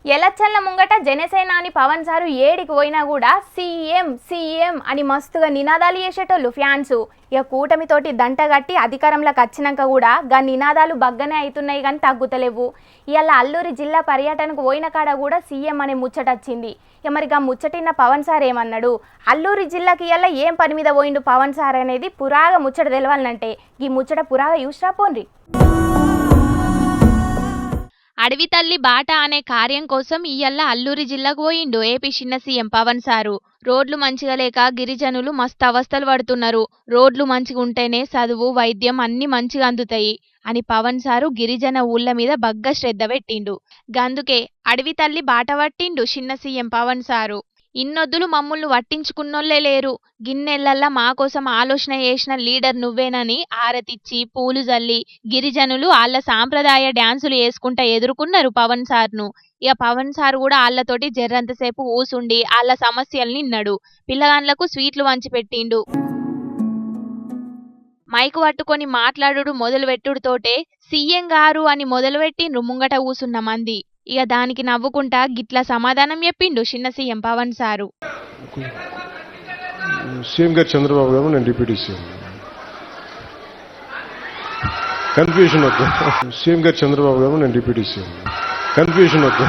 ఎలక్షన్ల ముంగట జనసేనాని పవన్ సారు ఏడికి పోయినా కూడా సీఎం సీఎం అని మస్తుగా నినాదాలు చేసేటోళ్ళు ఫ్యాన్స్. ఇక కూటమితోటి దంటగట్టి అధికారంలోకి వచ్చినాక కూడా గా నినాదాలు బగ్గనే అవుతున్నాయి కానీ తగ్గుతలేవు. ఇవాళ అల్లూరి జిల్లా పర్యటనకు పోయిన కాడ కూడా సీఎం అనే ముచ్చట వచ్చింది. ఇక మరి గా ముచ్చటిన్న పవన్ సార్ ఏమన్నాడు, అల్లూరి జిల్లాకి ఇవాళ ఏం పని మీద పోయిండు పవన్ సార్ అనేది పురాగా ముచ్చట తెలవాలంటే ఈ ముచ్చట పురాగా యూస్ రాపోండ్రి. అడవి తల్లి బాట అనే కార్యం కోసం ఇయ్యల్ల అల్లూరి జిల్లాకు పోయిండు ఏపీ చిన్న సీఎం పవన్ సారు. రోడ్లు మంచిగా లేక గిరిజనులు మస్తు అవస్థలు పడుతున్నారు. రోడ్లు మంచిగా ఉంటేనే చదువు వైద్యం అన్ని మంచిగా అందుతాయి అని పవన్ సారు గిరిజన ఊళ్ళ మీద బగ్గ శ్రద్ధ పెట్టిండు. గందుకే అడవి తల్లి బాట పట్టిండు చిన్న సీఎం పవన్ సారు. ఇన్నొద్దులు మమ్ముల్ని పట్టించుకున్నోళ్లే లేరు, గిన్నెలల్లా మా కోసం ఆలోచన చేసిన లీడర్ నువ్వేనని ఆరతిచ్చి పూలు జల్లి గిరిజనులు వాళ్ళ సాంప్రదాయ డ్యాన్సులు వేసుకుంటా ఎదుర్కొన్నారు పవన్ సార్ను. ఇక పవన్ సార్ కూడా వాళ్ళతోటి జర్రంతసేపు ఊసుండి వాళ్ళ సమస్యల్ని విన్నాడు. పిల్లగాండ్లకు స్వీట్లు వంచి పెట్టిండు. మైకు పట్టుకొని మాట్లాడుడు మొదలు పెట్టుడుతోటే సీఎం గారు అని మొదలుపెట్టిండ్రు ముంగట కూసున్న మంది. ఇక దానికి నవ్వుకుంటా గిట్లా సమాధానం చెప్పిండు చిన్న సీఎం పవన్ సారు. సీఎం గారు చంద్రబాబు గారు, నేను డిప్యూటీ సీఎం. కన్ఫ్యూషన్ వద్దు. సీఎం గారు చంద్రబాబు గారు, నేను డిప్యూటీ సీఎం. కన్ఫ్యూషన్ వద్దు.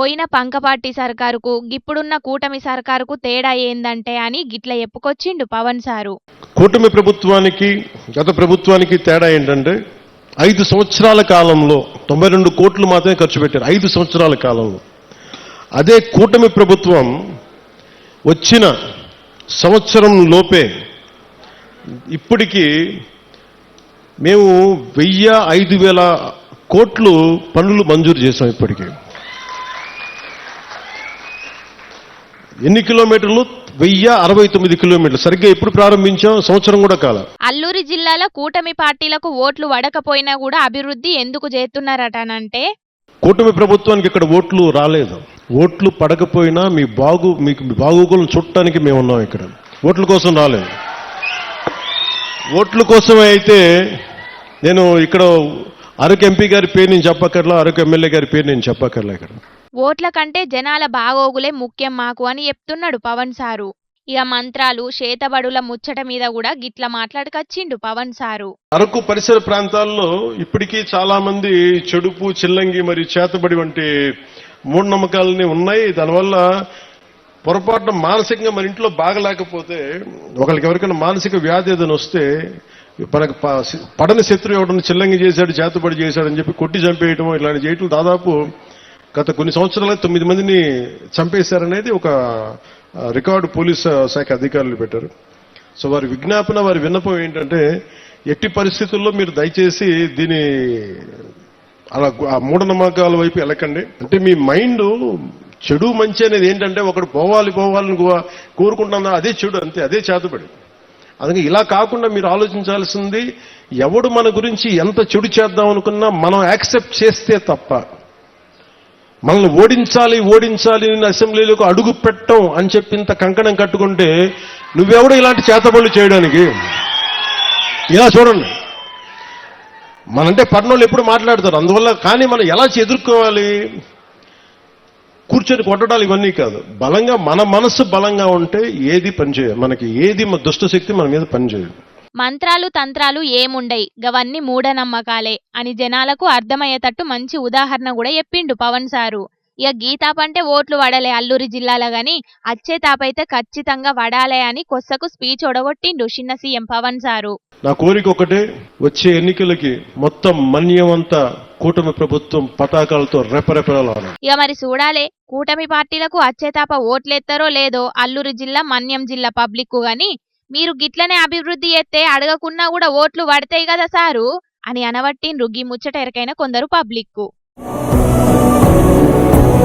పోయిన పంకపార్టీ సర్కారుకు గిప్పుడున్న కూటమి సర్కారుకు తేడా ఏందంటే అని గిట్ల చెప్పుకొచ్చిండు పవన్ సారు. కూటమి ప్రభుత్వానికి గత ప్రభుత్వానికి తేడా ఏంటంటే 5 సంవత్సరాల కాలంలో 92 కోట్లు మాత్రమే ఖర్చు పెట్టారు 5 సంవత్సరాల కాలంలో. అదే కూటమి ప్రభుత్వం వచ్చిన సంవత్సరం లోపే ఇప్పటికీ మేము 1000-5000 కోట్లు పనులు మంజూరు చేశాం. ఇప్పటికీ ఎన్ని కిలోమీటర్లు? 1069 కిలోమీటర్లు. సరిగ్గా ఎప్పుడు ప్రారంభించాం? సంవత్సరం కూడా కాల. అల్లూరి జిల్లాలో కూటమి పార్టీలకు ఓట్లు వడకపోయినా కూడా అభివృద్ధి ఎందుకు చేస్తున్నారటనంటే కూటమి ప్రభుత్వానికి ఇక్కడ ఓట్లు రాలేదు. ఓట్లు పడకపోయినా మీకు బాగోగులను చుట్టానికి మేము ఉన్నాం. ఇక్కడ ఓట్ల కోసం రాలేదు. ఓట్ల కోసమే అయితే నేను ఇక్కడ అరకు ఎంపీ గారి పేరు నేను చెప్పక్కర్లా, అరకు ఎమ్మెల్యే గారి పేరు నేను చెప్పక్కర్లా. ఇక్కడ ఓట్ల కంటే జనాల బాగోగులే ముఖ్యం మాకు అని చెప్తున్నాడు పవన్ సారు. ఇక మంత్రాలు చేతబడుల ముచ్చట మీద కూడా గిట్ల మాట్లాడుకొచ్చిండు పవన్ సారు. అరకు పరిసర ప్రాంతాల్లో ఇప్పటికీ చాలా మంది చెడుపు చిల్లంగి మరియు చేతబడి వంటి మూఢనమ్మకాలని ఉన్నాయి. దానివల్ల పొరపాటున మానసికంగా మన ఇంట్లో బాగలేకపోతే ఒకరికి ఎవరికైనా మానసిక వ్యాధి ఏదైనా వస్తే మనకు పడని శత్రువు ఎవడన్నా చిల్లంగి చేశాడు చేతబడి చేశాడని చెప్పి కొట్టి చంపేయటం ఇలాంటి చేయటం దాదాపు గత కొన్ని సంవత్సరాలుగా 9 మందిని చంపేశారనేది ఒక రికార్డు పోలీస్ శాఖ అధికారులు పెట్టారు. సో వారి విజ్ఞాపన, వారి విన్నపం ఏంటంటే ఎట్టి పరిస్థితుల్లో మీరు దయచేసి దీని అలా ఆ మూఢనమ్మకాల వైపు వెళ్ళకండి. అంటే మీ మైండ్ చెడు మంచి అనేది ఏంటంటే ఒకడు పోవాలని కోరుకుంటున్నా అదే చెడు, అంతే, అదే చేతబడి. అందుకే ఇలా కాకుండా మీరు ఆలోచించాల్సింది ఎవడు మన గురించి ఎంత చెడు చేద్దాం అనుకున్నా మనం యాక్సెప్ట్ చేస్తే తప్ప, మనల్ని ఓడించాలి అసెంబ్లీలోకి అడుగు పెట్టం అని చెప్పి ఇంత కంకణం కట్టుకుంటే నువ్వెవడు ఇలాంటి చేతబడులు చేయడానికి? ఇలా చూడండి, మనంటే పట్టణంలో ఎప్పుడు మాట్లాడతారు. అందువల్ల కానీ మనం ఎలా ఎదుర్కోవాలి? కూర్చొని కొట్టడాలు ఇవన్నీ కాదు. బలంగా మన మనసు బలంగా ఉంటే ఏది పనిచేయదు. మనకి ఏది దుష్ట శక్తి మన మీద పనిచేయదు. మంత్రాలు తంత్రాలు ఏముండయి, గవన్నీ మూఢనమ్మకాలే అని జనాలకు అర్థమయ్యేటట్టు మంచి ఉదాహరణ కూడా చెప్పిండు పవన్ సారు. ఇక గీతాపంటే ఓట్లు వడలే అల్లూరి జిల్లాలో గాని అచ్చే తాపైతే ఖచ్చితంగా వడాలే అని కొස්සకు స్పీచ్ ఒడగొట్టిండు చిన్న సీఎం పవన్ సారు. నా కోరిక ఒకటే, వచ్చే ఎన్నికలకి మొత్తం మన్యమంతా కూటమి ప్రభుత్వం పతాకాలతో రెపరెపలాలి. ఇక మరి చూడాలే కూటమి పార్టీలకు అచ్చేతాప ఓట్లేస్తారో లేదో అల్లూరి జిల్లా మన్యం జిల్లా పబ్లిక్ గాని. మీరు గిట్లనే అభివృద్ధి చేస్తే అడగకున్నా కూడా ఓట్లు పడతాయి కదా సారు అని అనవట్టిండ్రు గీ ముచ్చట ఎరకైన కొందరు పబ్లిక్.